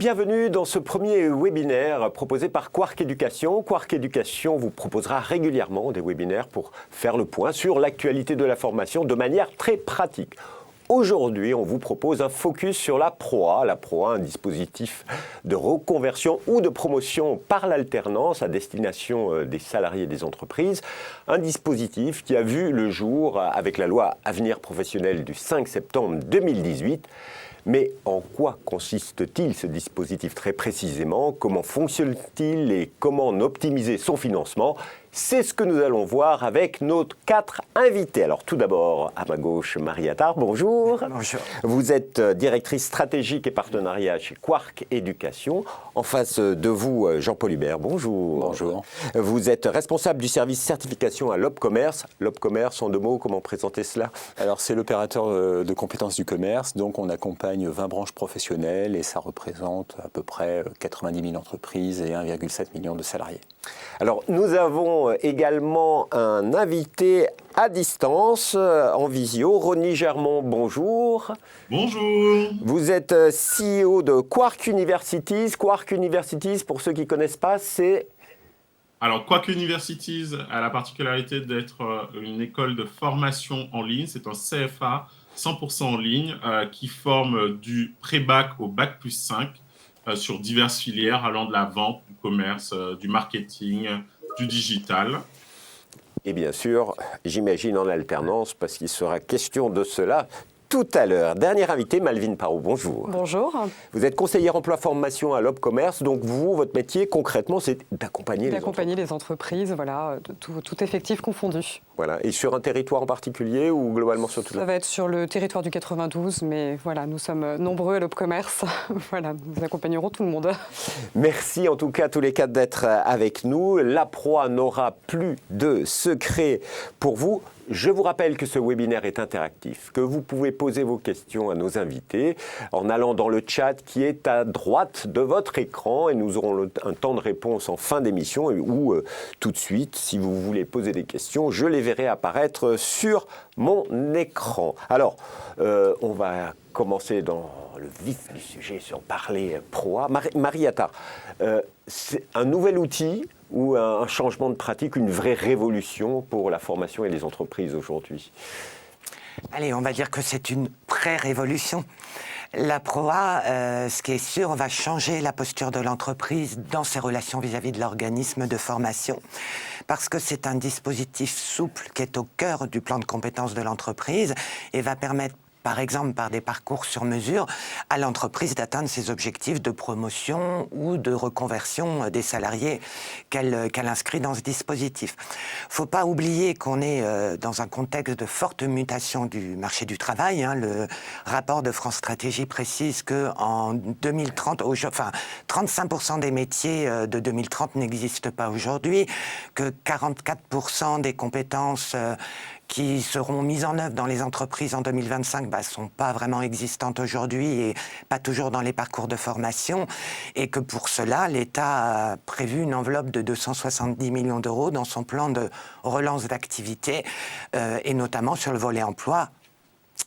bienvenue dans ce premier webinaire proposé par Quark Éducation. Quark Éducation vous proposera régulièrement des webinaires pour faire le point sur l'actualité de la formation de manière très pratique. Aujourd'hui, on vous propose un focus sur la ProA. La ProA, un dispositif de reconversion ou de promotion par l'alternance à destination des salariés des entreprises. Un dispositif qui a vu le jour avec la loi Avenir professionnel du 5 septembre 2018. Mais en quoi consiste-t-il ce dispositif très précisément? Comment fonctionne-t-il et comment en optimiser son financement? C'est ce que nous allons voir avec nos 4 invités. Alors tout d'abord, à ma gauche, Marie Attard, bonjour. Bonjour. Vous êtes directrice stratégique et partenariat chez Quark Éducation. En face de vous, Jean-Paul Hubert, bonjour. Bonjour. Vous êtes responsable du service certification à l'Opcommerce. L'Opcommerce, en 2 mots, comment présenter cela? Alors c'est l'opérateur de compétences du commerce, donc on accompagne 20 branches professionnelles et ça représente à peu près 90 000 entreprises et 1,7 million de salariés. Alors, nous avons également un invité à distance, en visio. Ronny Germont, bonjour. Bonjour. Vous êtes CEO de Quark Universities. Quark Universities, pour ceux qui ne connaissent pas, c'est... Alors, Quark Universities a la particularité d'être une école de formation en ligne. C'est un CFA 100% en ligne qui forme du pré-bac au bac+5 sur diverses filières allant de la vente, du commerce, du marketing, du digital. Et bien sûr, j'imagine en alternance, parce qu'il sera question de cela tout à l'heure. Dernier invité, Malvine Parot, bonjour. Bonjour. Vous êtes conseillère emploi-formation à l'Opcommerce, donc vous, votre métier, concrètement, c'est d'accompagner les entreprises, voilà, tout effectif confondu. Voilà. Et sur un territoire en particulier ou globalement sur tout Ça va être sur le territoire du 92, mais voilà, nous sommes nombreux à l'Opcommerce. Voilà, nous accompagnerons tout le monde. Merci en tout cas tous les 4 d'être avec nous. La ProA n'aura plus de secret pour vous. Je vous rappelle que ce webinaire est interactif, que vous pouvez poser vos questions à nos invités en allant dans le chat qui est à droite de votre écran et nous aurons un temps de réponse en fin d'émission ou tout de suite, si vous voulez poser des questions, je les verrai apparaître sur mon écran. Alors, on va commencer dans le vif du sujet, sur parler ProA. Marie Attard, c'est un nouvel outil ou un changement de pratique, une vraie révolution pour la formation et les entreprises aujourd'hui? Allez, on va dire que c'est une pré-révolution. La ProA, ce qui est sûr, va changer la posture de l'entreprise dans ses relations vis-à-vis de l'organisme de formation. Parce que c'est un dispositif souple qui est au cœur du plan de compétences de l'entreprise et va permettre, par exemple par des parcours sur mesure, à l'entreprise d'atteindre ses objectifs de promotion ou de reconversion des salariés qu'elle inscrit dans ce dispositif. Il ne faut pas oublier qu'on est dans un contexte de forte mutation du marché du travail. Le rapport de France Stratégie précise qu'en 2030, 35% des métiers de 2030 n'existent pas aujourd'hui, que 44% des compétences qui seront mises en œuvre dans les entreprises en 2025 ne sont pas vraiment existantes aujourd'hui et pas toujours dans les parcours de formation, et que pour cela, l'État a prévu une enveloppe de 270 millions d'euros dans son plan de relance d'activité, et notamment sur le volet emploi,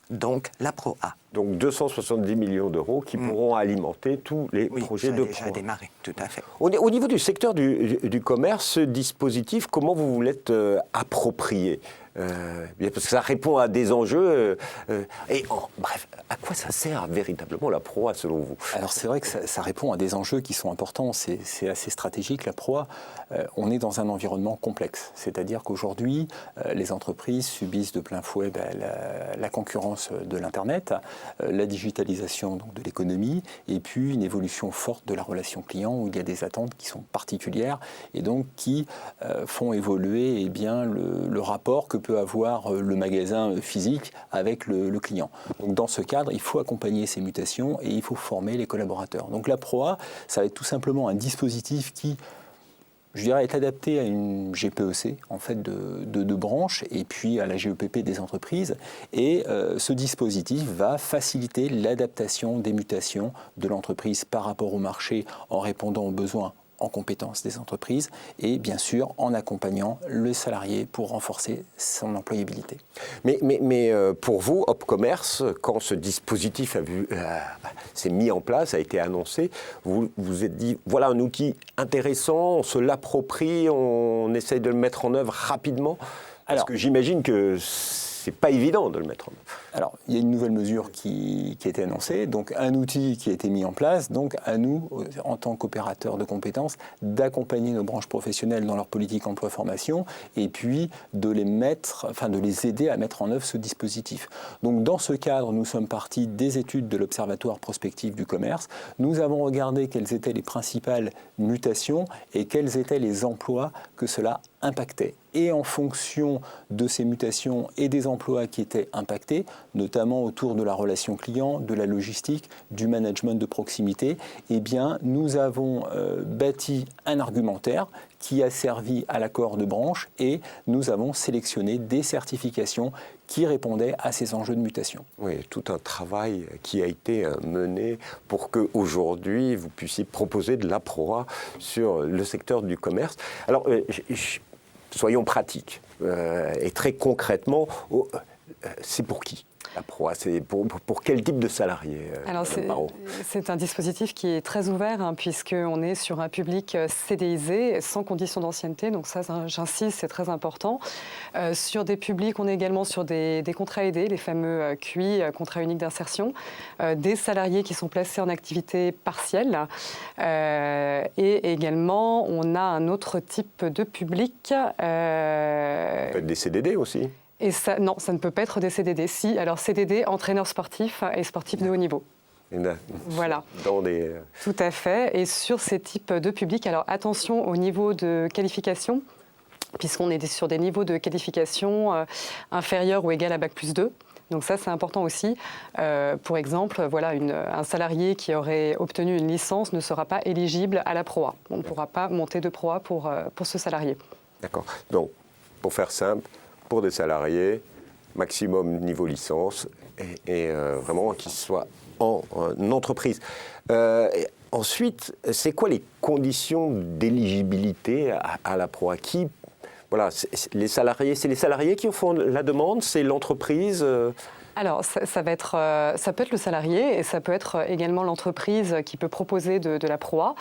donc la ProA. Donc 270 millions d'euros qui pourront alimenter tous les projets de ProA. Oui, ça a déjà démarré, tout à fait. Au niveau du secteur du commerce, ce dispositif, comment vous l'êtes approprié? Parce que ça répond à des enjeux. Bref, à quoi ça sert véritablement la ProA selon vous? Alors c'est vrai que ça répond à des enjeux qui sont importants, c'est assez stratégique la ProA. On est dans un environnement complexe, c'est-à-dire qu'aujourd'hui, les entreprises subissent de plein fouet la concurrence de l'Internet, la digitalisation donc, de l'économie, et puis une évolution forte de la relation client où il y a des attentes qui sont particulières et donc qui font évoluer le rapport que peut avoir le magasin physique avec le client. Donc dans ce cadre, il faut accompagner ces mutations et il faut former les collaborateurs. Donc la ProA, ça va être tout simplement un dispositif qui, je dirais, est adapté à une GPEC en fait de branches et puis à la GEPP des entreprises. Et ce dispositif va faciliter l'adaptation des mutations de l'entreprise par rapport au marché en répondant aux besoins en compétences des entreprises et bien sûr en accompagnant le salarié pour renforcer son employabilité. Mais pour vous, Opcommerce, quand ce dispositif s'est mis en place, a été annoncé, vous vous êtes dit, voilà un outil intéressant, on se l'approprie, on essaye de le mettre en œuvre rapidement. Parce que j'imagine que c'est pas évident de le mettre en œuvre. Alors, il y a une nouvelle mesure qui a été annoncée, donc un outil qui a été mis en place, donc à nous, en tant qu'opérateurs de compétences, d'accompagner nos branches professionnelles dans leur politique emploi-formation et puis de les aider à mettre en œuvre ce dispositif. Donc, dans ce cadre, nous sommes partis des études de l'Observatoire prospectif du commerce. Nous avons regardé quelles étaient les principales mutations et quels étaient les emplois que cela impactait. Et en fonction de ces mutations et des emplois qui étaient impactés, notamment autour de la relation client, de la logistique, du management de proximité, eh bien, nous avons bâti un argumentaire qui a servi à l'accord de branche et nous avons sélectionné des certifications qui répondaient à ces enjeux de mutation. Oui, tout un travail qui a été mené pour qu'aujourd'hui, vous puissiez proposer de la proa sur le secteur du commerce. Alors, soyons pratiques et très concrètement, c'est pour qui la proa? C'est pour quel type de salarié? Alors c'est un dispositif qui est très ouvert puisqu'on est sur un public CDIsé sans condition d'ancienneté, donc ça j'insiste, c'est très important. Sur des publics, on est également sur des contrats aidés, les fameux QI, contrats uniques d'insertion, des salariés qui sont placés en activité partielle et également on a un autre type de public. Ça peut être des CDD aussi. Et ça, non, ça ne peut pas être des CDD. Si, alors CDD, entraîneur sportif et sportif de haut niveau. Voilà. Tout à fait. Et sur ces types de publics, alors attention au niveau de qualification, puisqu'on est sur des niveaux de qualification inférieurs ou égal à Bac+2. Donc ça, c'est important aussi. Pour exemple, voilà, un salarié qui aurait obtenu une licence ne sera pas éligible à la proa. On ne pourra pas monter de proa pour ce salarié. D'accord. Donc, pour faire simple, pour des salariés, maximum niveau licence et vraiment qu'ils soient en entreprise. Ensuite, c'est quoi les conditions d'éligibilité à la proa? Voilà, c'est les salariés qui font la demande, c'est l'entreprise Alors, ça peut être le salarié et ça peut être également l'entreprise qui peut proposer de la proa.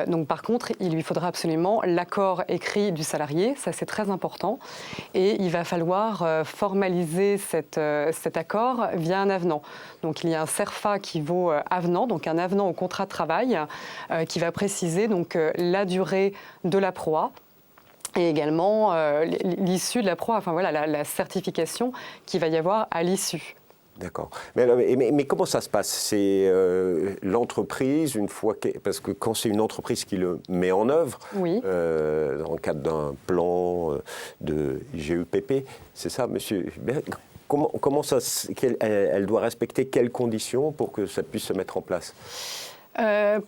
Donc, par contre, il lui faudra absolument l'accord écrit du salarié. Ça, c'est très important. Et il va falloir formaliser cet accord via un avenant. Donc, il y a un CERFA qui vaut avenant, donc un avenant au contrat de travail qui va préciser donc, la durée de la proa. Et également l'issue de la proa, enfin voilà, la certification qu'il va y avoir à l'issue. D'accord. Mais comment ça se passe? C'est l'entreprise, parce que quand c'est une entreprise qui le met en œuvre, oui. Dans le cadre d'un plan de GEPP, c'est ça, monsieur Hubert? Comment ça, elle doit respecter quelles conditions pour que ça puisse se mettre en place?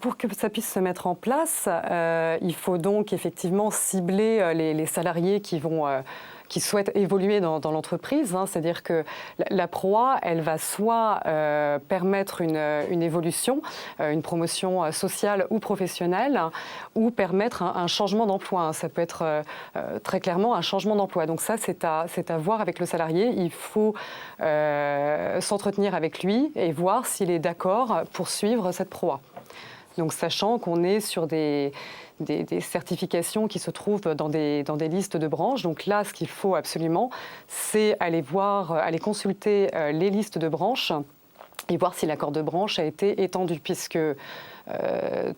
Pour que ça puisse se mettre en place, il faut donc effectivement cibler les salariés qui souhaitent évoluer dans l'entreprise. C'est-à-dire que la proa, elle va soit permettre une évolution, une promotion sociale ou professionnelle, ou permettre un changement d'emploi. Ça peut être très clairement un changement d'emploi. Donc ça, c'est à voir avec le salarié. Il faut s'entretenir avec lui et voir s'il est d'accord pour suivre cette proa. Donc, sachant qu'on est sur des certifications qui se trouvent dans des listes de branches. Donc là, ce qu'il faut absolument, c'est aller consulter les listes de branches et voir si l'accord de branche a été étendu, puisque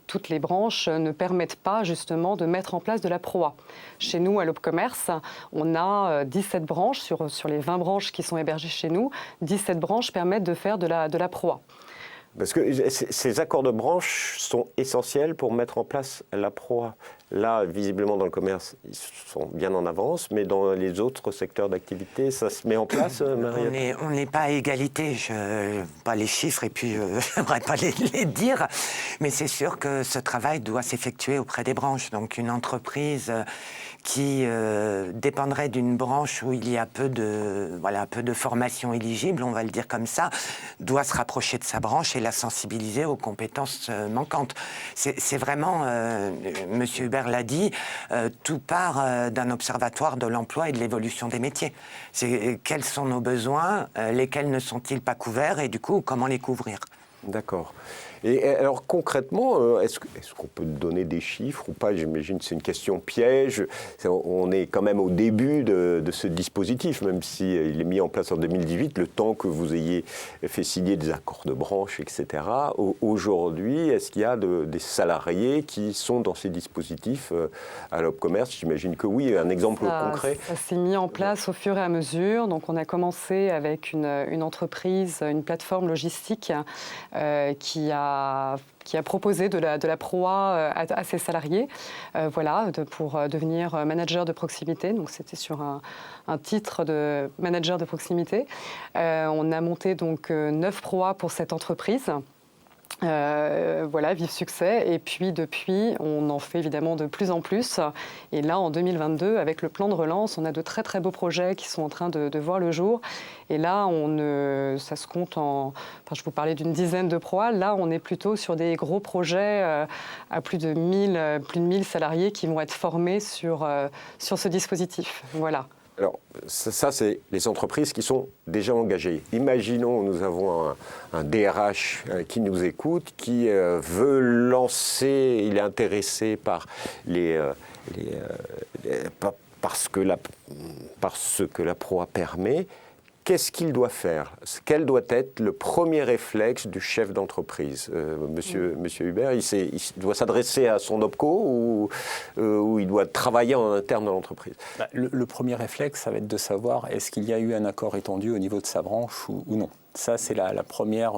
toutes les branches ne permettent pas justement de mettre en place de la proa. Chez nous, à l'Opcommerce, on a 17 branches, sur les 20 branches qui sont hébergées chez nous, 17 branches permettent de faire de la proa. Parce que ces accords de branche sont essentiels pour mettre en place la proa. Là, visiblement, dans le commerce, ils sont bien en avance, mais dans les autres secteurs d'activité, ça se met en place, Mariette? On n'est pas à égalité, pas les chiffres et puis je n'aimerais pas les dire, mais c'est sûr que ce travail doit s'effectuer auprès des branches. Donc une entreprise qui dépendrait d'une branche où il y a peu de formation éligible, on va le dire comme ça, doit se rapprocher de sa branche et la sensibiliser aux compétences manquantes. C'est vraiment, M. Hubert l'a dit, tout part d'un observatoire de l'emploi et de l'évolution des métiers. C'est quels sont nos besoins, lesquels ne sont-ils pas couverts et du coup, comment les couvrir. D'accord. Et alors concrètement, est-ce qu'on peut donner des chiffres ou pas? J'imagine que c'est une question piège. On est quand même au début de ce dispositif, même s'il est mis en place en 2018, le temps que vous ayez fait signer des accords de branche, etc. Aujourd'hui, est-ce qu'il y a des salariés qui sont dans ces dispositifs à l'Opcommerce? J'imagine que oui. Un exemple concret? Ça s'est mis en place au fur et à mesure. Donc on a commencé avec une entreprise, une plateforme logistique qui a proposé de la proa à ses salariés, pour devenir manager de proximité. Donc c'était sur un titre de manager de proximité. On a monté donc 9 proas pour cette entreprise. Vive succès. Et puis depuis, on en fait évidemment de plus en plus. Et là, en 2022, avec le plan de relance, on a de très très beaux projets qui sont en train de voir le jour. Et là, ça se compte je vous parlais d'une dizaine de proas. Là, on est plutôt sur des gros projets à plus de 1000 salariés qui vont être formés sur ce dispositif. Voilà. Alors, ça, c'est les entreprises qui sont déjà engagées. Imaginons, nous avons un DRH qui nous écoute, qui veut lancer, il est intéressé par par ce que la proa permet. Qu'est-ce qu'il doit faire? Quel doit être le premier réflexe du chef d'entreprise? Monsieur Hubert, il doit s'adresser à son OPCO ou il doit travailler en interne dans l'entreprise? Le premier réflexe, ça va être de savoir est-ce qu'il y a eu un accord étendu au niveau de sa branche ou non. Ça, c'est la première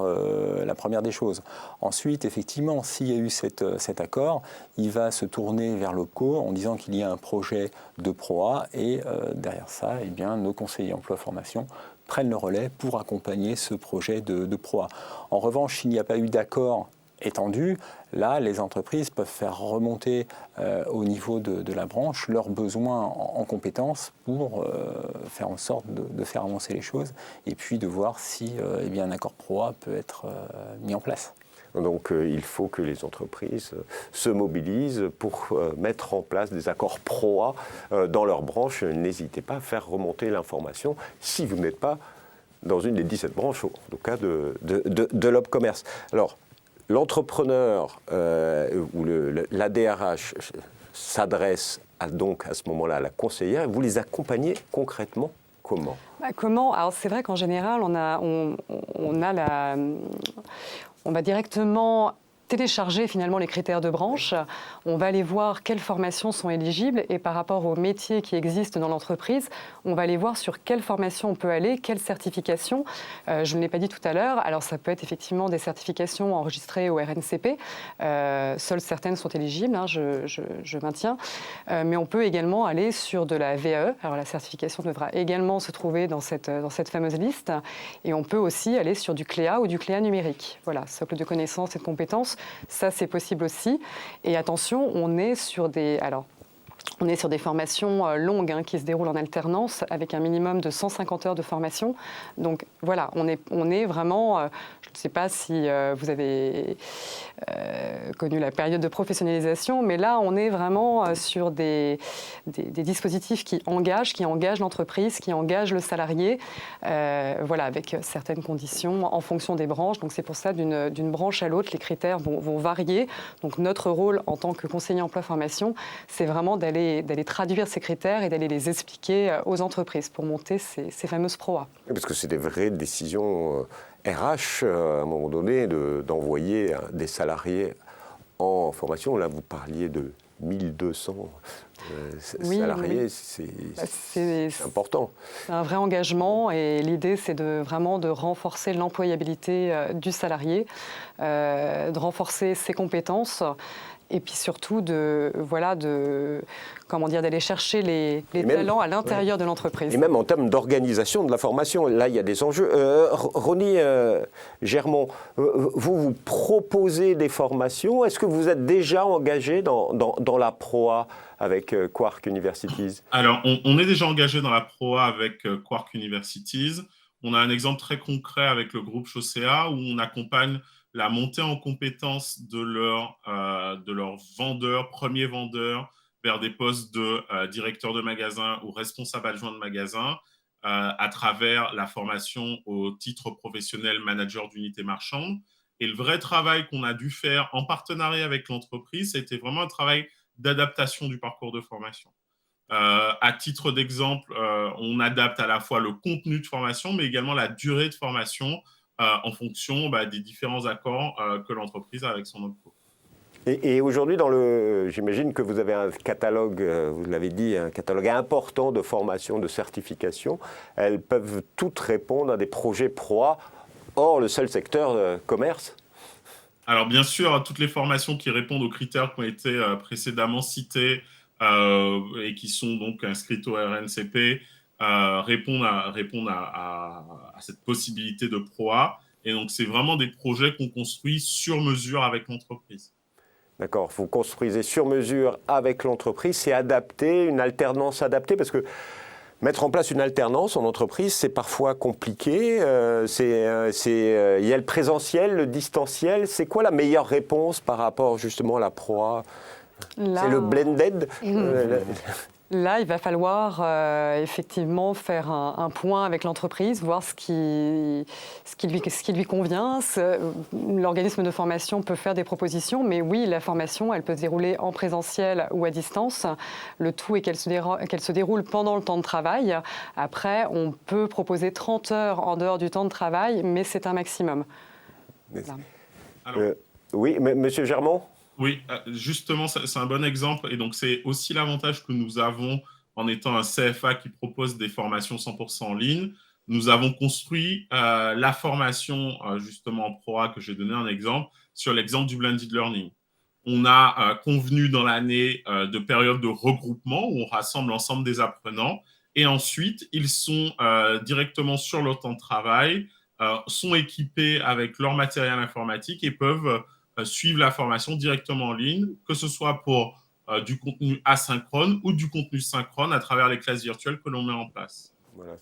des choses. Ensuite, effectivement, s'il y a eu cet accord, il va se tourner vers l'OPCO en disant qu'il y a un projet de proa et derrière ça, nos conseillers emploi-formation prennent le relais pour accompagner ce projet de proa. En revanche, s'il n'y a pas eu d'accord étendu, là, les entreprises peuvent faire remonter au niveau de la branche leurs besoins en compétences pour faire en sorte de faire avancer les choses et puis de voir si un accord proa peut être mis en place. Donc il faut que les entreprises se mobilisent pour mettre en place des accords proa dans leur branche. N'hésitez pas à faire remonter l'information si vous n'êtes pas dans une des 17 branches, au cas de l'Opcommerce. Alors, l'entrepreneur ou la DRH s'adresse donc à ce moment-là à la conseillère. Vous les accompagnez concrètement comment? Comment? Alors c'est vrai qu'en général, on va directement télécharger finalement les critères de branche. On va aller voir quelles formations sont éligibles et par rapport aux métiers qui existent dans l'entreprise, on va aller voir sur quelle formation on peut aller, quelle certification. Je ne l'ai pas dit tout à l'heure, alors ça peut être effectivement des certifications enregistrées au RNCP. Seules certaines sont éligibles, je maintiens. Mais on peut également aller sur de la VAE. Alors la certification devra également se trouver dans cette fameuse liste. Et on peut aussi aller sur du CLEA ou du CLEA numérique. Voilà, socle de connaissances et de compétences. Ça, c'est possible aussi. Et attention, on est sur des formations longues qui se déroulent en alternance avec un minimum de 150 heures de formation. Donc voilà, on est vraiment, je ne sais pas si vous avez connu la période de professionnalisation, mais là on est vraiment sur des dispositifs qui engagent l'entreprise, qui engagent le salarié, avec certaines conditions en fonction des branches. Donc c'est pour ça d'une branche à l'autre, les critères vont varier. Donc notre rôle en tant que conseiller emploi-formation, c'est vraiment d'aller traduire ces critères et d'aller les expliquer aux entreprises pour monter ces fameuses proas. Parce que c'est des vraies décisions RH, à un moment donné, d'envoyer des salariés en formation. Là, vous parliez de 1200 salariés, c'est important. C'est un vrai engagement et l'idée, c'est vraiment de renforcer l'employabilité du salarié, de renforcer ses compétences Et puis surtout d'aller chercher les talents à l'intérieur de l'entreprise. Et même en termes d'organisation de la formation, là il y a des enjeux. Ronnie Germont, vous proposez des formations. Est-ce que vous êtes déjà engagé dans la PROA avec Quark Universities? Alors, on est déjà engagé dans la PROA avec Quark Universities. On a un exemple très concret avec le groupe Chaussea où on accompagne la montée en compétences de leurs vendeurs, premiers vendeurs, vers des postes de directeur de magasin ou responsable adjoint de magasin à travers la formation au titre professionnel manager d'unité marchande. Et le vrai travail qu'on a dû faire en partenariat avec l'entreprise, c'était vraiment un travail d'adaptation du parcours de formation. À titre d'exemple, on adapte à la fois le contenu de formation, mais également la durée de formation en fonction des différents accords que l'entreprise a avec son OPCO. Et aujourd'hui, j'imagine que vous avez un catalogue, vous l'avez dit, un catalogue important de formations, de certifications. Elles peuvent toutes répondre à des projets PROA, hors le seul secteur commerce. Alors bien sûr, toutes les formations qui répondent aux critères qui ont été précédemment cités et qui sont donc inscrites au RNCP répondent à cette possibilité de PROA. Et donc, c'est vraiment des projets qu'on construit sur mesure avec l'entreprise. D'accord, vous construisez sur mesure avec l'entreprise, c'est adapté, une alternance adaptée, parce que mettre en place une alternance en entreprise, c'est parfois compliqué. Il y a le présentiel, le distanciel. C'est quoi la meilleure réponse par rapport justement à la PROA? C'est le blended. Là, il va falloir effectivement faire un point avec l'entreprise, voir ce qui lui convient. L'organisme de formation peut faire des propositions, mais oui, la formation, elle peut se dérouler en présentiel ou à distance. Le tout est qu'elle se déroule pendant le temps de travail. Après, on peut proposer 30 heures en dehors du temps de travail, mais c'est un maximum. Oui, Monsieur Germont? Oui, justement, c'est un bon exemple. Et donc, c'est aussi l'avantage que nous avons en étant un CFA qui propose des formations 100% en ligne. Nous avons construit la formation, justement, en PROA, que j'ai donné un exemple, sur l'exemple du blended learning. On a convenu dans l'année de périodes de regroupement où on rassemble l'ensemble des apprenants. Et ensuite, ils sont directement sur leur temps de travail, sont équipés avec leur matériel informatique et peuvent suivre la formation directement en ligne, que ce soit pour du contenu asynchrone ou du contenu synchrone à travers les classes virtuelles que l'on met en place. Voilà,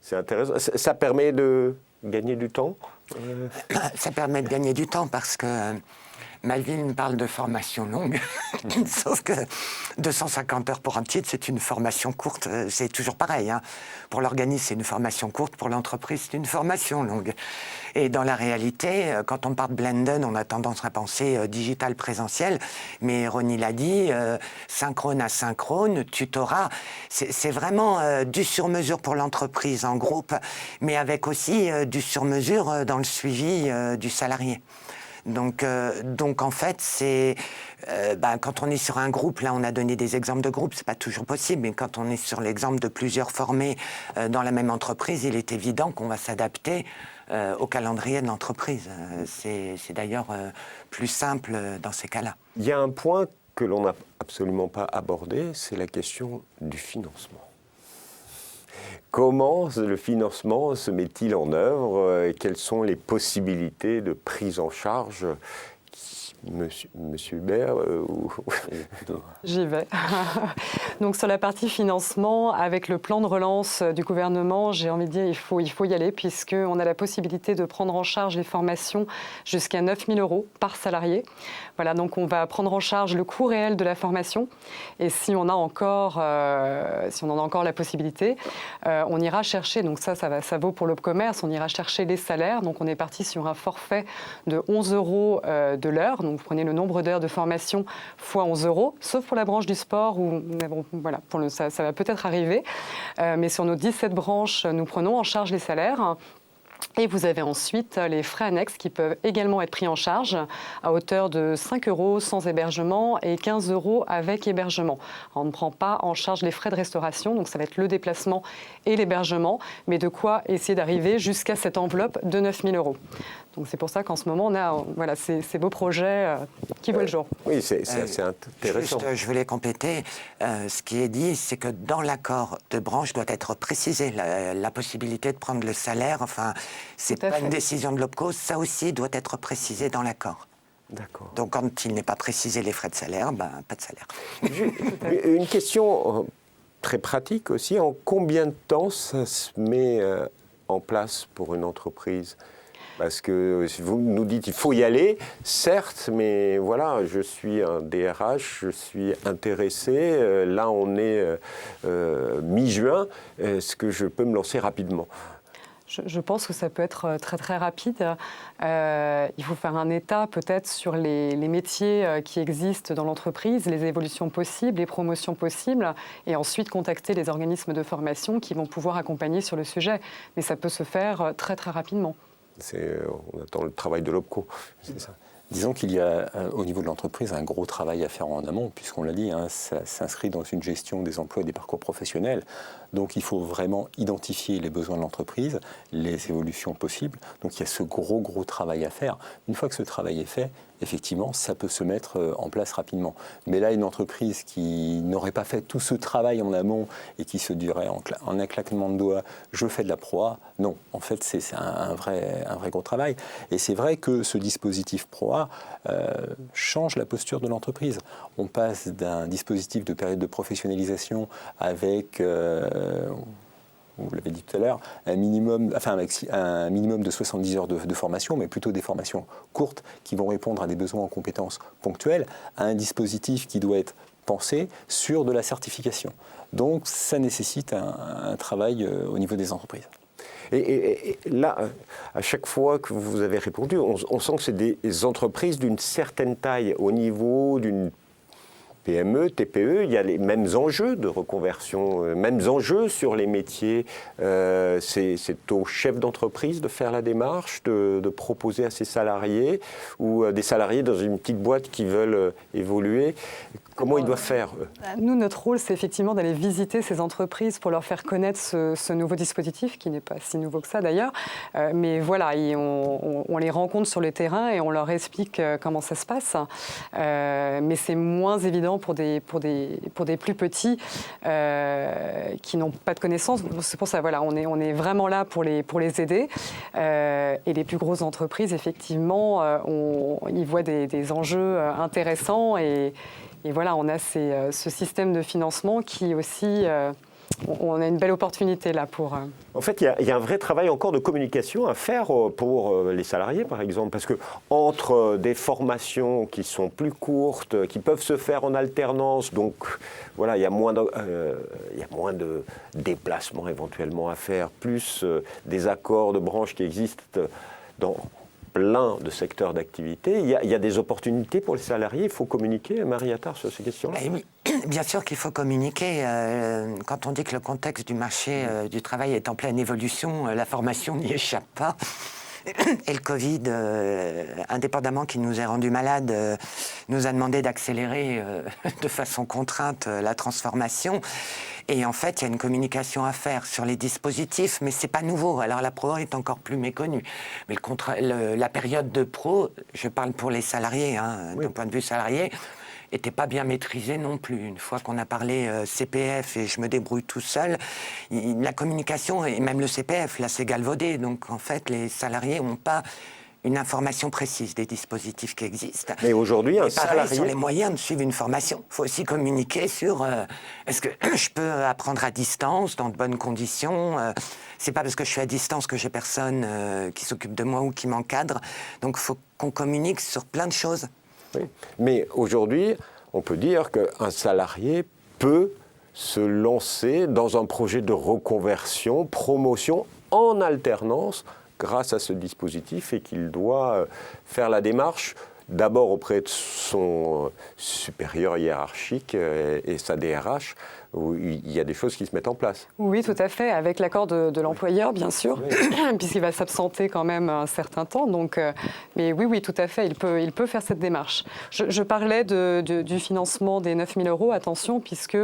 c'est intéressant. Ça permet de gagner du temps Ça permet de gagner du temps parce que Malvine parle de formation longue, sauf que 250 heures pour un titre, c'est une formation courte. C'est toujours pareil. Hein. Pour l'organisme, c'est une formation courte. Pour l'entreprise, c'est une formation longue. Et dans la réalité, quand on parle blended, on a tendance à penser digital présentiel. Mais Ronnie l'a dit, synchrone, asynchrone, tutorat, c'est vraiment du sur-mesure pour l'entreprise en groupe, mais avec aussi du sur-mesure dans le suivi du salarié. Donc en fait, c'est quand on est sur un groupe, là on a donné des exemples de groupes, c'est pas toujours possible, mais quand on est sur l'exemple de plusieurs formés dans la même entreprise, il est évident qu'on va s'adapter au calendrier de l'entreprise. C'est d'ailleurs plus simple dans ces cas-là. Il y a un point que l'on n'a absolument pas abordé, c'est la question du financement. Comment le financement se met-il en œuvre? Quelles sont les possibilités de prise en charge? Monsieur Hubert J'y vais. Donc sur la partie financement, avec le plan de relance du gouvernement, j'ai envie de dire il faut y aller puisqu'on a la possibilité de prendre en charge les formations jusqu'à 9 000 € par salarié. Voilà, donc on va prendre en charge le coût réel de la formation et si on en a encore la possibilité, on ira chercher, donc ça vaut pour le commerce, on ira chercher les salaires. Donc on est parti sur un forfait de 11 € de l'heure. Donc vous prenez le nombre d'heures de formation fois 11 €, sauf pour la branche du sport où voilà, ça va peut-être arriver. Mais sur nos 17 branches, nous prenons en charge les salaires. Et vous avez ensuite les frais annexes qui peuvent également être pris en charge à hauteur de 5 € sans hébergement et 15 € avec hébergement. On ne prend pas en charge les frais de restauration, donc ça va être le déplacement et l'hébergement, mais de quoi essayer d'arriver jusqu'à cette enveloppe de 9 000 €. Donc c'est pour ça qu'en ce moment, on a ces beaux projets qui voient le jour. Oui, c'est assez intéressant. Juste, je voulais compléter. Ce qui est dit, c'est que dans l'accord de branche doit être précisé la possibilité de prendre le salaire. Enfin, c'est pas une décision de l'OPCO. Ça aussi doit être précisé dans l'accord. D'accord. Donc quand il n'est pas précisé les frais de salaire, pas de salaire. Une question très pratique aussi. En combien de temps ça se met en place pour une entreprise ? Parce que si vous nous dites qu'il faut y aller, certes, mais voilà, je suis un DRH, je suis intéressé. Là, on est mi-juin. Est-ce que je peux me lancer rapidement ? Je pense que ça peut être très très rapide. Il faut faire un état peut-être sur les métiers qui existent dans l'entreprise, les évolutions possibles, les promotions possibles, et ensuite contacter les organismes de formation qui vont pouvoir accompagner sur le sujet. Mais ça peut se faire très très rapidement. On attend le travail de l'OPCO, c'est ça. Disons qu'il y a au niveau de l'entreprise un gros travail à faire en amont, puisqu'on l'a dit, ça s'inscrit dans une gestion des emplois et des parcours professionnels. Donc il faut vraiment identifier les besoins de l'entreprise, les évolutions possibles. Donc il y a ce gros travail à faire. Une fois que ce travail est fait, effectivement, ça peut se mettre en place rapidement. Mais là, une entreprise qui n'aurait pas fait tout ce travail en amont et qui se dirait en un claquement de doigts, je fais de la proa, non. En fait, c'est un vrai gros travail. Et c'est vrai que ce dispositif proa change la posture de l'entreprise. On passe d'un dispositif de période de professionnalisation avec... vous l'avez dit tout à l'heure, un minimum de 70 heures de formation, mais plutôt des formations courtes qui vont répondre à des besoins en compétences ponctuelles, à un dispositif qui doit être pensé sur de la certification. Donc ça nécessite un travail au niveau des entreprises. Et là, à chaque fois que vous avez répondu, on sent que c'est des entreprises d'une certaine taille au niveau d'une PME, TPE, il y a les mêmes enjeux de reconversion, mêmes enjeux sur les métiers. C'est au chef d'entreprise de faire la démarche, de proposer à ses salariés ou des salariés dans une petite boîte qui veulent évoluer. Comment ils doivent faire? Nous, notre rôle, c'est effectivement d'aller visiter ces entreprises pour leur faire connaître ce nouveau dispositif, qui n'est pas si nouveau que ça d'ailleurs. Mais voilà, on les rencontre sur le terrain et on leur explique comment ça se passe. Mais c'est moins évident pour des plus petits qui n'ont pas de connaissances. C'est pour ça, voilà, on est vraiment là pour les aider. Et les plus grosses entreprises, effectivement, ils voient des enjeux intéressants et voilà, on a ce système de financement qui aussi, on a une belle opportunité là pour... En fait, il y a un vrai travail encore de communication à faire pour les salariés, par exemple, parce que entre des formations qui sont plus courtes, qui peuvent se faire en alternance, donc voilà, il y a moins de déplacements éventuellement à faire, plus des accords de branche qui existent dans plein de secteurs d'activité. Il y a des opportunités pour les salariés. Il faut communiquer, Marie Attard, sur ces questions-là. Bien sûr qu'il faut communiquer. Quand on dit que le contexte du marché du travail est en pleine évolution, la formation n'y échappe pas. Et le Covid, indépendamment qu'il nous ait rendu malades, nous a demandé d'accélérer de façon contrainte la transformation. Et en fait, il y a une communication à faire sur les dispositifs, mais c'est pas nouveau. Alors la pro est encore plus méconnue. Mais la période de pro, je parle pour les salariés, oui. D'un point de vue salarié, n'était pas bien maîtrisé non plus. Une fois qu'on a parlé CPF et je me débrouille tout seul, la communication, et même le CPF, là c'est galvaudé. Donc en fait, les salariés n'ont pas une information précise des dispositifs qui existent. Mais aujourd'hui, un salarié... sur les moyens de suivre une formation. Il faut aussi communiquer sur est-ce que je peux apprendre à distance, dans de bonnes conditions. C'est pas parce que je suis à distance que j'ai personne qui s'occupe de moi ou qui m'encadre. Donc il faut qu'on communique sur plein de choses. Oui. Mais aujourd'hui, on peut dire qu'un salarié peut se lancer dans un projet de reconversion, promotion en alternance grâce à ce dispositif et qu'il doit faire la démarche d'abord auprès de son supérieur hiérarchique et sa DRH, où il y a des choses qui se mettent en place. Oui, tout à fait, avec l'accord de l'employeur, bien sûr, oui. Puisqu'il va s'absenter quand même un certain temps. Donc, mais oui, tout à fait, il peut faire cette démarche. Je parlais du financement des 9 000 €, attention, puisque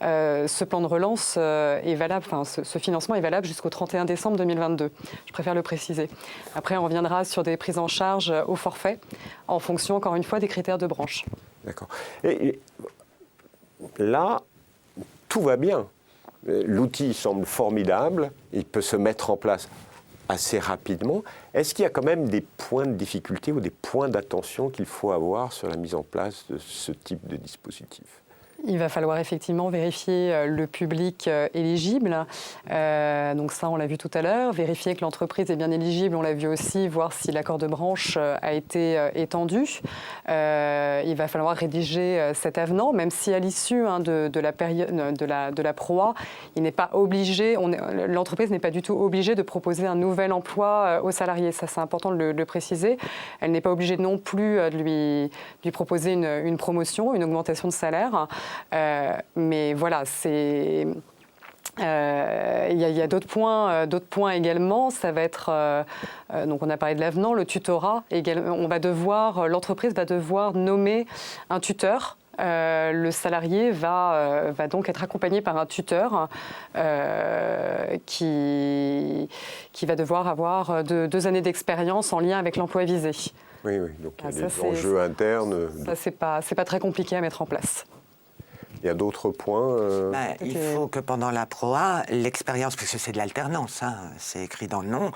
ce plan de relance est valable, enfin, ce financement est valable jusqu'au 31 décembre 2022. Je préfère le préciser. Après, on reviendra sur des prises en charge au forfait, en fonction, encore une fois, des critères de branche. D'accord. Et là, tout va bien. L'outil semble formidable, il peut se mettre en place assez rapidement. Est-ce qu'il y a quand même des points de difficulté ou des points d'attention qu'il faut avoir sur la mise en place de ce type de dispositif ? Il va falloir effectivement vérifier le public éligible. Donc ça, on l'a vu tout à l'heure. Vérifier que l'entreprise est bien éligible, on l'a vu aussi, voir si l'accord de branche a été étendu. Il va falloir rédiger cet avenant, même si à l'issue de la période de la PROA, il n'est pas obligé, l'entreprise n'est pas du tout obligée de proposer un nouvel emploi aux salariés. Ça, c'est important de le préciser. Elle n'est pas obligée non plus de lui proposer une promotion, une augmentation de salaire. Mais voilà, c'est... Il y a d'autres points également. Ça va être, donc on a parlé de l'avenant, le tutorat. L'entreprise va devoir nommer un tuteur. Le salarié va donc être accompagné par un tuteur qui va devoir avoir 2 années d'expérience en lien avec l'emploi visé. Oui, donc il y a des enjeux internes. Ça, c'est pas très compliqué à mettre en place. Il y a d'autres points Il faut que pendant la PROA, l'expérience, puisque c'est de l'alternance, c'est écrit dans le nom,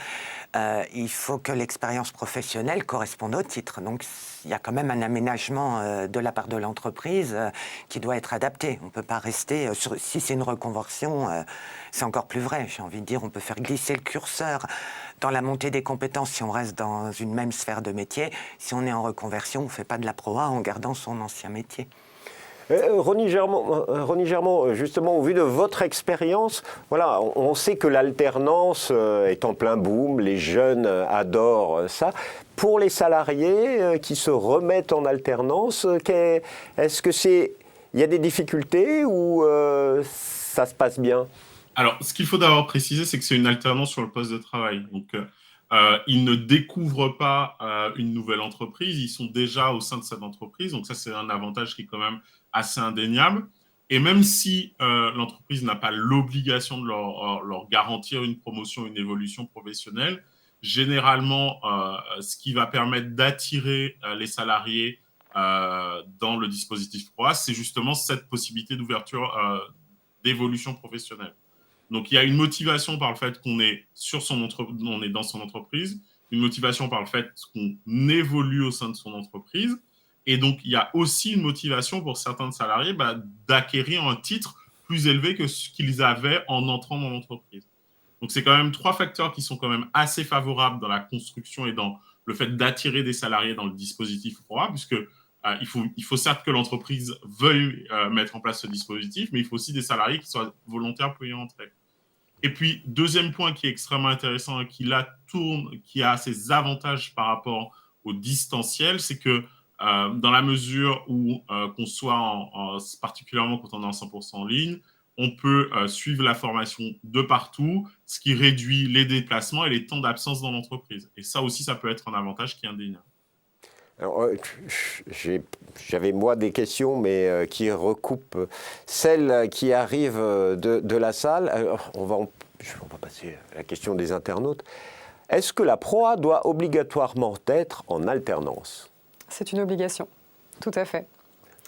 il faut que l'expérience professionnelle corresponde au titre. Donc il y a quand même un aménagement de la part de l'entreprise qui doit être adapté. On ne peut pas rester... si c'est une reconversion, c'est encore plus vrai. J'ai envie de dire, on peut faire glisser le curseur dans la montée des compétences si on reste dans une même sphère de métier. Si on est en reconversion, on ne fait pas de la PROA en gardant son ancien métier. Ronnie Germont, justement, au vu de votre expérience, voilà, on sait que l'alternance est en plein boom, les jeunes adorent ça. Pour les salariés qui se remettent en alternance, est-ce qu'il y a des difficultés ou ça se passe bien ? Alors, ce qu'il faut d'abord préciser, c'est que c'est une alternance sur le poste de travail. Donc, ils ne découvrent pas une nouvelle entreprise, ils sont déjà au sein de cette entreprise. Donc ça, c'est un avantage qui est quand même assez indéniable. Et même si l'entreprise n'a pas l'obligation de leur garantir une promotion, une évolution professionnelle, généralement, ce qui va permettre d'attirer les salariés dans le dispositif PROA, c'est justement cette possibilité d'ouverture d'évolution professionnelle. Donc, il y a une motivation par le fait qu'on est on est dans son entreprise, une motivation par le fait qu'on évolue au sein de son entreprise. Et donc, il y a aussi une motivation pour certains salariés d'acquérir un titre plus élevé que ce qu'ils avaient en entrant dans l'entreprise. Donc, c'est quand même 3 facteurs qui sont quand même assez favorables dans la construction et dans le fait d'attirer des salariés dans le dispositif PROA, puisque il faut certes que l'entreprise veuille mettre en place ce dispositif, mais il faut aussi des salariés qui soient volontaires pour y entrer. Et puis, deuxième point qui est extrêmement intéressant et qui a ses avantages par rapport au distanciel, c'est que dans la mesure où qu'on soit particulièrement quand on est en 100% en ligne, on peut suivre la formation de partout, ce qui réduit les déplacements et les temps d'absence dans l'entreprise. Et ça aussi, ça peut être un avantage qui est indéniable. Alors, j'avais moi des questions, mais qui recoupent celles qui arrivent de la salle. Alors, on va passer à la question des internautes. Est-ce que la PROA doit obligatoirement être en alternance ? C'est une obligation, tout à fait.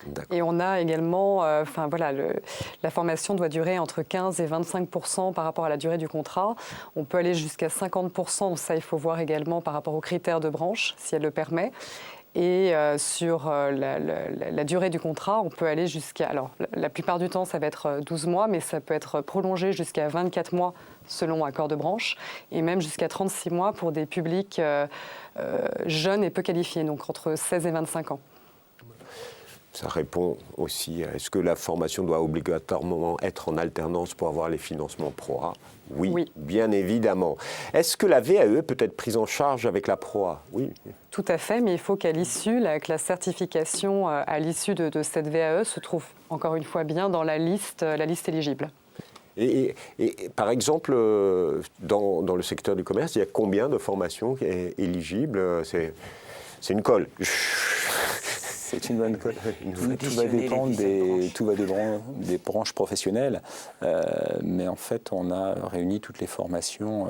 D'accord. Et on a également, la formation doit durer entre 15 et 25% par rapport à la durée du contrat. On peut aller jusqu'à 50%, donc ça il faut voir également par rapport aux critères de branche, si elle le permet. Et sur la durée du contrat, on peut aller jusqu'à... Alors, la plupart du temps, ça va être 12 mois, mais ça peut être prolongé jusqu'à 24 mois selon accord de branche, et même jusqu'à 36 mois pour des publics jeunes et peu qualifiés, donc entre 16 et 25 ans. Ça répond aussi à est-ce que la formation doit obligatoirement être en alternance pour avoir les financements PROA ? Oui, bien évidemment. Est-ce que la VAE peut être prise en charge avec la PROA ? Oui. Tout à fait, mais il faut qu'à l'issue, que la certification à l'issue de cette VAE se trouve encore une fois bien dans la liste éligible. Et par exemple, dans le secteur du commerce, il y a combien de formations éligibles ? C'est une colle. C'est une bonne colle. Tout va dépendre des branches professionnelles, mais en fait, on a réuni toutes les formations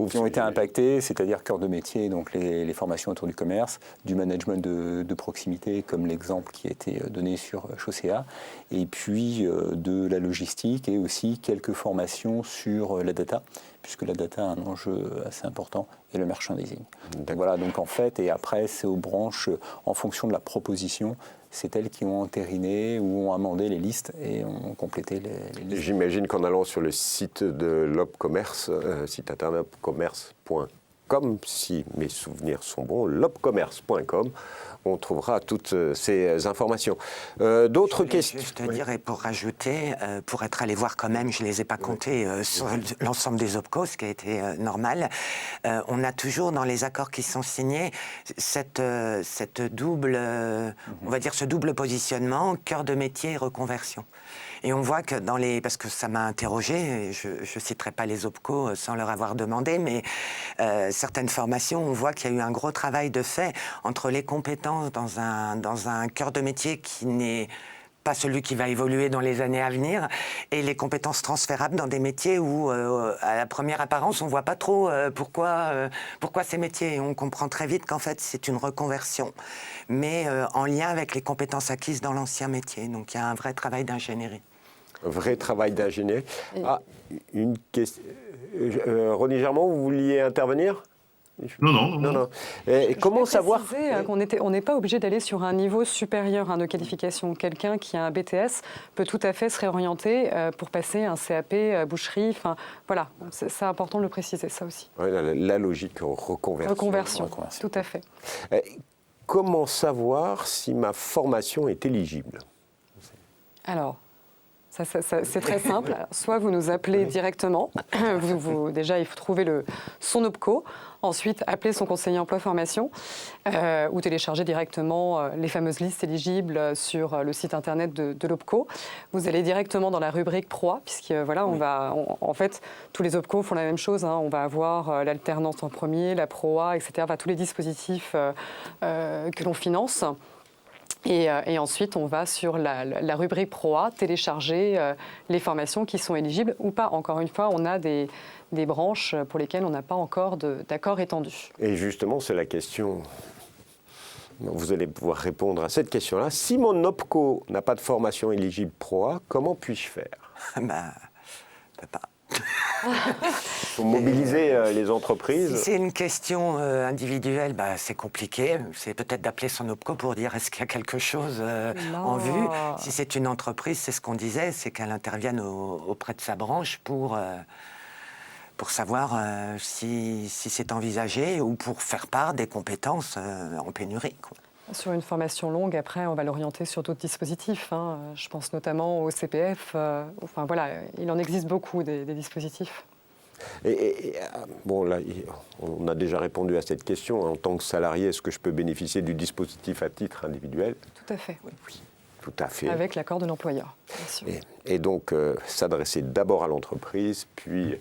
qui ont été impactées, c'est-à-dire cœur de métier, donc les formations autour du commerce, du management de proximité, comme l'exemple qui a été donné sur Chaussea, et puis de la logistique et aussi quelques formations sur la data, puisque la data a un enjeu assez important, et le merchandising. Donc voilà, donc en fait, et après, c'est aux branches, en fonction de la proposition, c'est elles qui ont entériné ou ont amendé les listes et ont complété les listes. J'imagine qu'en allant sur le site de l'Opcommerce, site internet opcommerce.com, si mes souvenirs sont bons, l'opcommerce.com, on trouvera toutes ces informations. D'autres questions ? Je te dirais, pour rajouter, pour être allé voir quand même, je ne les ai pas comptés sur l'ensemble des OPCO, ce qui a été normal, on a toujours dans les accords qui sont signés cette double, on va dire ce double positionnement, cœur de métier et reconversion. Et on voit que parce que ça m'a interrogé, je ne citerai pas les OPCO sans leur avoir demandé, mais certaines formations, on voit qu'il y a eu un gros travail de fait entre les compétences dans un cœur de métier qui n'est pas celui qui va évoluer dans les années à venir, et les compétences transférables dans des métiers où, à la première apparence, on ne voit pas trop pourquoi ces métiers. Et on comprend très vite qu'en fait, c'est une reconversion, mais en lien avec les compétences acquises dans l'ancien métier. Donc, il y a un vrai travail d'ingénierie. Vrai travail d'ingénierie. Ah, une question. René Germont, vous vouliez intervenir ? Non. Et comment savoir qu'on n'est pas obligé d'aller sur un niveau supérieur de qualification. Quelqu'un qui a un BTS peut tout à fait se réorienter pour passer un CAP boucherie. Enfin, voilà, c'est important de le préciser, ça aussi. Ouais, la logique reconversion. Tout à fait. Comment savoir si ma formation est éligible ? Alors, c'est très simple. Alors, soit vous nous appelez directement. Déjà, il faut trouver son OPCO. Ensuite, appeler son conseiller emploi-formation ou télécharger directement les fameuses listes éligibles sur le site internet de l'OPCO. Vous allez directement dans la rubrique PROA, puisque voilà, en fait, tous les OPCO font la même chose. On va avoir l'alternance en premier, la PROA, etc. Enfin, tous les dispositifs que l'on finance. Et ensuite, on va sur la rubrique PROA, télécharger les formations qui sont éligibles ou pas. Encore une fois, on a des branches pour lesquelles on n'a pas encore d'accord étendu. Et justement, c'est la question. Vous allez pouvoir répondre à cette question-là. Si mon OPCO n'a pas de formation éligible PROA, comment puis-je faire ? Pas. Pour mobiliser les entreprises. Si c'est une question individuelle, c'est compliqué. C'est peut-être d'appeler son OPCO pour dire est-ce qu'il y a quelque chose en vue. Si c'est une entreprise, c'est ce qu'on disait, c'est qu'elle intervienne auprès de sa branche pour savoir si c'est envisagé ou pour faire part des compétences en pénurie, quoi. Sur une formation longue, après, on va l'orienter sur d'autres dispositifs. Je pense notamment au CPF. Enfin, voilà, il en existe beaucoup des dispositifs. Bon, là, on a déjà répondu à cette question. En tant que salarié, est-ce que je peux bénéficier du dispositif à titre individuel ? Tout à fait. Oui. Tout à fait. Avec l'accord de l'employeur, bien sûr. Et donc, s'adresser d'abord à l'entreprise, puis,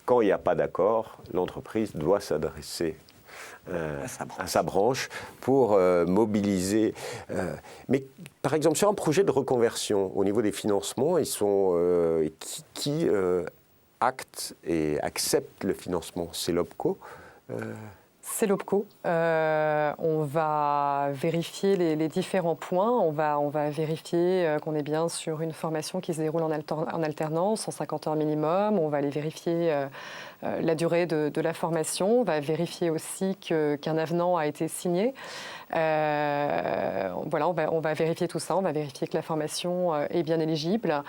quand il n'y a pas d'accord, l'entreprise doit s'adresser à sa branche pour mobiliser. Mais par exemple, sur un projet de reconversion, au niveau des financements, ils sont qui acte et accepte le financement ? C'est l'OPCO C'est l'OPCO. On va vérifier les différents points. On va vérifier qu'on est bien sur une formation qui se déroule en alternance, 150 heures minimum. On va aller vérifier la durée de la formation. On va vérifier aussi qu'un avenant a été signé. Voilà, on va vérifier tout ça. On va vérifier que la formation est bien éligible.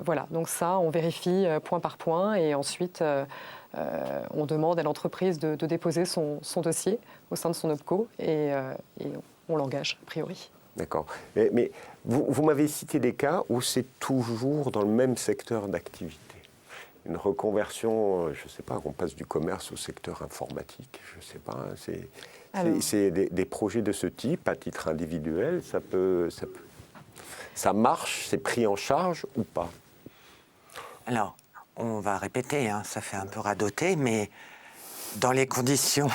Voilà, donc ça, on vérifie point par point et ensuite on demande à l'entreprise de déposer son dossier au sein de son OPCO et on l'engage a priori. D'accord. Mais vous m'avez cité des cas où c'est toujours dans le même secteur d'activité. Une reconversion, je ne sais pas, qu'on passe du commerce au secteur informatique, je ne sais pas. C'est des projets de ce type, à titre individuel, ça marche, c'est pris en charge ou pas? Alors, on va répéter, hein, ça fait un peu radoter, mais dans les conditions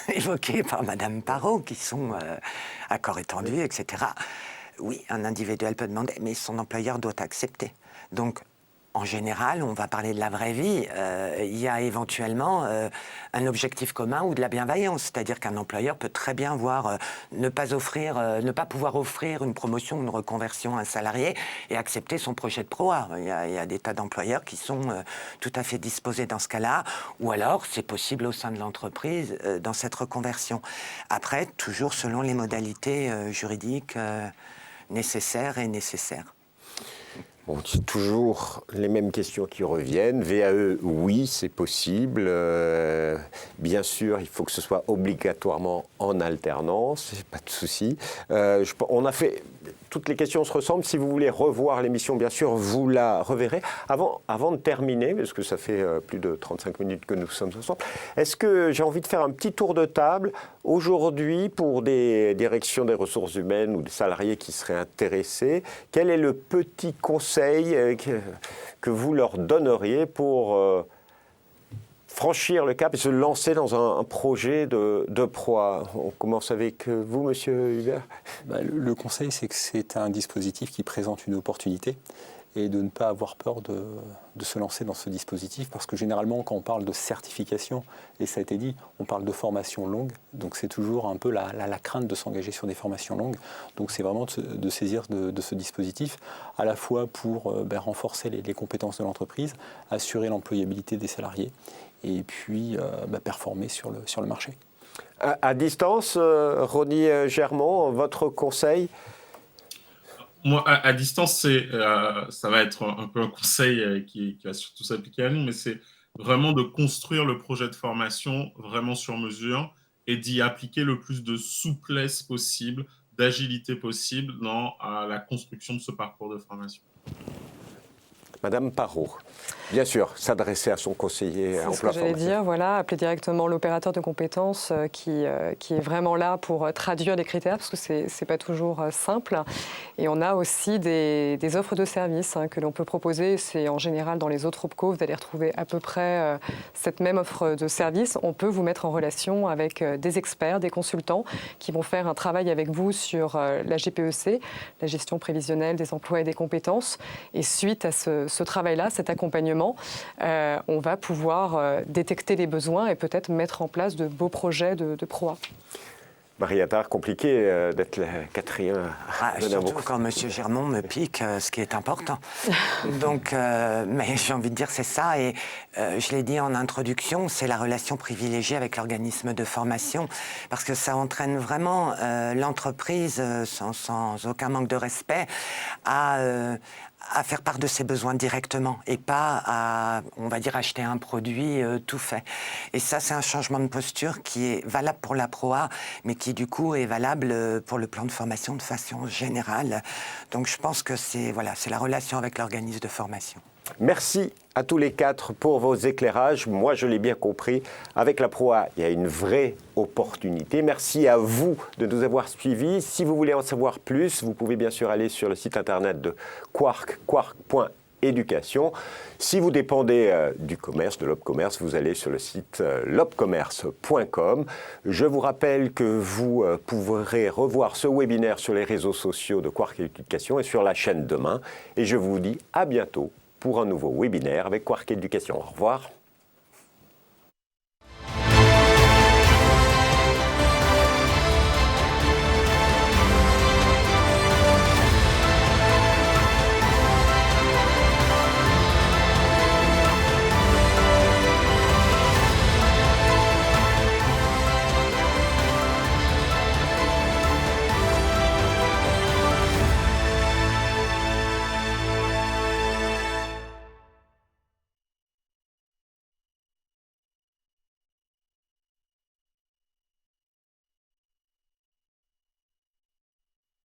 évoquées par Madame Parot, qui sont accord étendu, etc., oui, un individuel peut demander, mais son employeur doit accepter. Donc, en général, on va parler de la vraie vie, il y a éventuellement un objectif commun ou de la bienveillance. C'est-à-dire qu'un employeur peut très bien ne pas pouvoir offrir une promotion, une reconversion à un salarié et accepter son projet de proa. Il y a des tas d'employeurs qui sont tout à fait disposés dans ce cas-là, ou alors c'est possible au sein de l'entreprise dans cette reconversion. Après, toujours selon les modalités juridiques nécessaires. Bon, c'est toujours les mêmes questions qui reviennent. VAE, oui, c'est possible. Bien sûr, il faut que ce soit obligatoirement en alternance, pas de souci. On a fait... Toutes les questions se ressemblent. Si vous voulez revoir l'émission, bien sûr, vous la reverrez. Avant de terminer, parce que ça fait plus de 35 minutes que nous sommes ensemble, est-ce que j'ai envie de faire un petit tour de table aujourd'hui pour des directions des ressources humaines ou des salariés qui seraient intéressés? Quel est le petit conseil que vous leur donneriez pour franchir le cap et se lancer dans un projet de proie? On commence avec vous, Monsieur Hubert. Le conseil, c'est que c'est un dispositif qui présente une opportunité et de ne pas avoir peur de se lancer dans ce dispositif, parce que généralement, quand on parle de certification, et ça a été dit, on parle de formation longue, donc c'est toujours un peu la crainte de s'engager sur des formations longues. Donc c'est vraiment de saisir de ce dispositif, à la fois pour renforcer les compétences de l'entreprise, assurer l'employabilité des salariés, et puis performer sur le marché. À distance, Ronny Germont, votre conseil? Moi, à distance, ça va être un peu un conseil qui va surtout s'appliquer à nous, mais c'est vraiment de construire le projet de formation vraiment sur mesure et d'y appliquer le plus de souplesse possible, d'agilité possible dans la construction de ce parcours de formation. Madame Parot, bien sûr, s'adresser à son conseiller emploi formation. C'est ce que j'allais dire, voilà, appeler directement l'opérateur de compétences qui est vraiment là pour traduire les critères, parce que c'est pas toujours simple. Et on a aussi des offres de services que l'on peut proposer. C'est en général dans les autres OPCO, vous allez retrouver à peu près cette même offre de services. On peut vous mettre en relation avec des experts, des consultants qui vont faire un travail avec vous sur la GPEC, la gestion prévisionnelle des emplois et des compétences. Et suite à ce travail-là, cet accompagnement, on va pouvoir détecter les besoins et peut-être mettre en place de beaux projets de proa. Marie Attard, compliqué d'être la quatrième. Surtout quand M. Germont me pique, ce qui est important. Donc, mais j'ai envie de dire c'est ça, et je l'ai dit en introduction, c'est la relation privilégiée avec l'organisme de formation, parce que ça entraîne vraiment l'entreprise, sans aucun manque de respect, à faire part de ses besoins directement et pas à, on va dire, acheter un produit tout fait. Et ça, c'est un changement de posture qui est valable pour la proa, mais qui du coup est valable pour le plan de formation de façon générale. Donc je pense que c'est la relation avec l'organisme de formation. Merci à tous les quatre pour vos éclairages. Moi, je l'ai bien compris. Avec la proa, il y a une vraie opportunité. Merci à vous de nous avoir suivis. Si vous voulez en savoir plus, vous pouvez bien sûr aller sur le site internet de Quark, quark.éducation. Si vous dépendez du commerce, de l'Opcommerce, vous allez sur le site lopcommerce.com. Je vous rappelle que vous pourrez revoir ce webinaire sur les réseaux sociaux de Quark Éducation et sur la chaîne demain. Et je vous dis à bientôt pour un nouveau webinaire avec Quark Éducation. Au revoir.